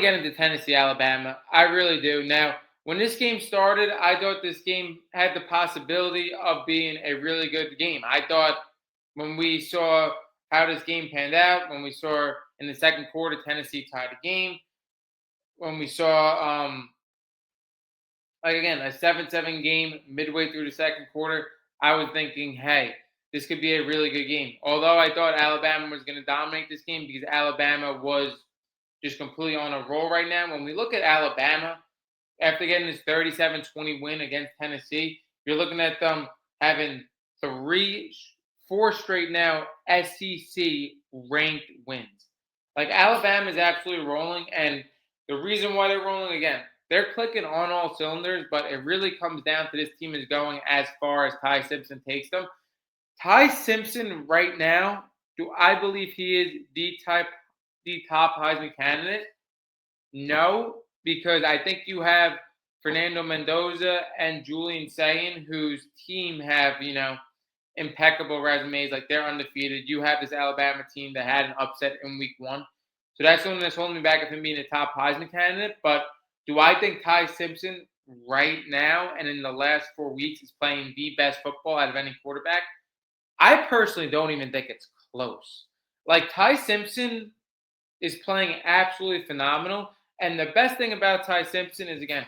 get into Tennessee, Alabama. I really do. Now, when this game started, I thought this game had the possibility of being a really good game. I thought when we saw how this game panned out, when we saw in the second quarter Tennessee tied the game, when we saw like again a 7-7 game midway through the second quarter, I was thinking, hey, this could be a really good game. Although I thought Alabama was going to dominate this game because Alabama was just completely on a roll right now. When we look at Alabama, after getting this 37-20 win against Tennessee, you're looking at them having four straight now SEC ranked wins. Like Alabama is absolutely rolling, and the reason why they're rolling again, they're clicking on all cylinders, but it really comes down to this team is going as far as Ty Simpson takes them. Ty Simpson right now, do I believe he is the top Heisman candidate? No, because I think you have Fernando Mendoza and Julian Sayin, whose team have, impeccable resumes. Like they're undefeated. You have this Alabama team that had an upset in week one. So that's something that's holding me back of him being a top Heisman candidate. But do I think Ty Simpson right now and in the last 4 weeks is playing the best football out of any quarterback? I personally don't even think it's close. Like Ty Simpson is playing absolutely phenomenal. And the best thing about Ty Simpson is, again,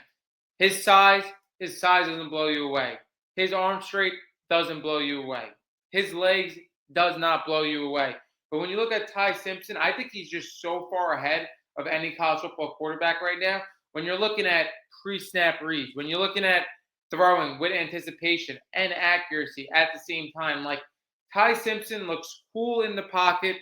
his size doesn't blow you away. His arm strength doesn't blow you away. His legs does not blow you away. But when you look at Ty Simpson, I think he's just so far ahead of any college football quarterback right now. When you're looking at pre-snap reads, when you're looking at throwing with anticipation and accuracy at the same time, like Ty Simpson looks cool in the pocket.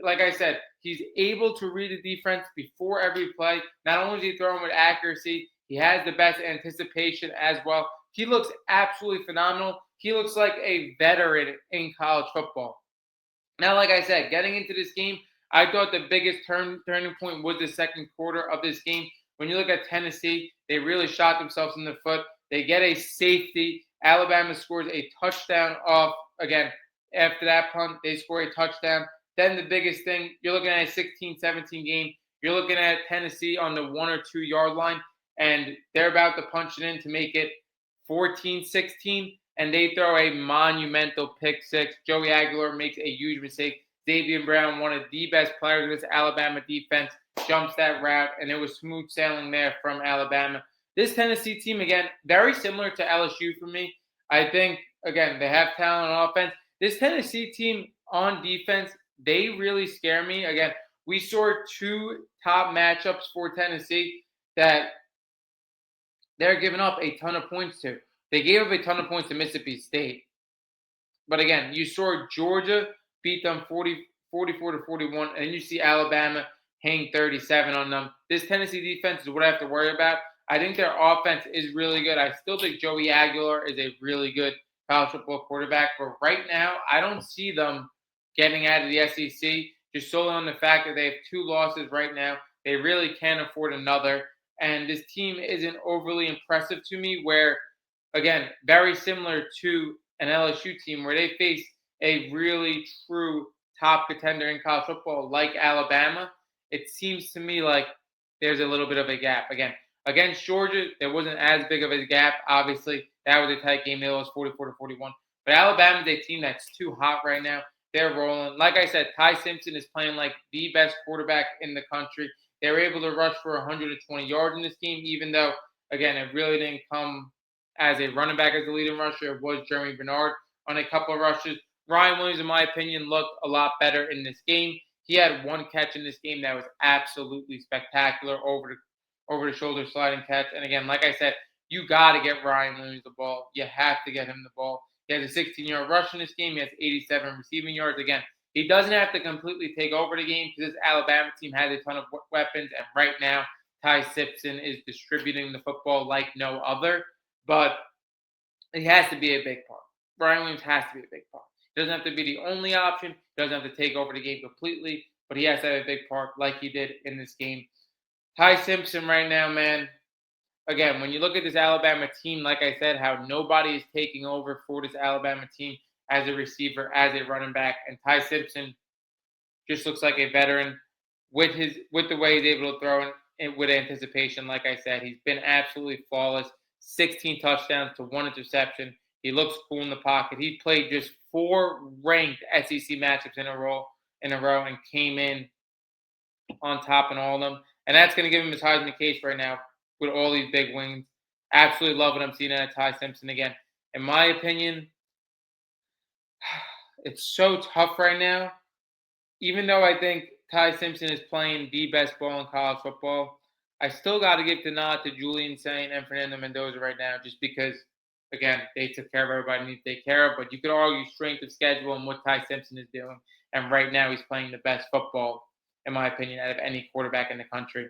Like I said, he's able to read the defense before every play. Not only is he throwing with accuracy, he has the best anticipation as well. He looks absolutely phenomenal. He looks like a veteran in college football. Now, like I said, getting into this game, I thought the biggest turning point was the second quarter of this game. When you look at Tennessee, they really shot themselves in the foot. They get a safety. Alabama scores a touchdown off. Again, after that punt, they score a touchdown. Then the biggest thing, you're looking at a 16-17 game. You're looking at Tennessee on the 1 or 2 yard line, and they're about to punch it in to make it 14-16, and they throw a monumental pick six. Joey Aguilar makes a huge mistake. Davian Brown, one of the best players in this Alabama defense, jumps that route, and it was smooth sailing there from Alabama. This Tennessee team, again, very similar to LSU for me. I think, again, they have talent on offense. This Tennessee team on defense, they really scare me. Again, we saw two top matchups for Tennessee that they're giving up a ton of points to. They gave up a ton of points to Mississippi State. But again, you saw Georgia beat them 44-41, and then you see Alabama hang 37 on them. This Tennessee defense is what I have to worry about. I think their offense is really good. I still think Joey Aguilar is a really good college football quarterback. But right now, I don't see them getting out of the SEC just solely on the fact that they have 2 losses right now. They really can't afford another. And this team isn't overly impressive to me where, again, very similar to an LSU team where they face a really true top contender in college football like Alabama. It seems to me like there's a little bit of a gap. Again, against Georgia, there wasn't as big of a gap. Obviously, that was a tight game. They lost 44-41. But Alabama's a team that's too hot right now. They're rolling. Like I said, Ty Simpson is playing like the best quarterback in the country. They were able to rush for 120 yards in this game, even though, again, it really didn't come as a running back as the leading rusher. It was Jeremy Bernard on a couple of rushes. Ryan Williams, in my opinion, looked a lot better in this game. He had 1 catch in this game that was absolutely spectacular, over the shoulder sliding catch. And again, like I said, you got to get Ryan Williams the ball. You have to get him the ball. He has a 16-yard rush in this game. He has 87 receiving yards. Again, he doesn't have to completely take over the game because this Alabama team has a ton of weapons. And right now, Ty Simpson is distributing the football like no other. But he has to be a big part. Ryan Williams has to be a big part. He doesn't have to be the only option. He doesn't have to take over the game completely. But he has to have a big part like he did in this game. Ty Simpson right now, man. Again, when you look at this Alabama team, like I said, how nobody is taking over for this Alabama team as a receiver, as a running back, and Ty Simpson just looks like a veteran with the way he's able to throw. And with anticipation. Like I said, he's been absolutely flawless. 16 touchdowns to one interception. He looks cool in the pocket. He played just four ranked SEC matchups in a row and came in on top in all of them. And that's going to give him his Heisman case right now with all these big wins. Absolutely love what I'm seeing out of Ty Simpson again. In my opinion, it's so tough right now. Even though I think Ty Simpson is playing the best ball in college football, I still got to give the nod to Julian Saint and Fernando Mendoza right now, just because, again, they took care of everybody they need to take care of. But you could argue strength of schedule and what Ty Simpson is doing. And right now, he's playing the best football, in my opinion, out of any quarterback in the country.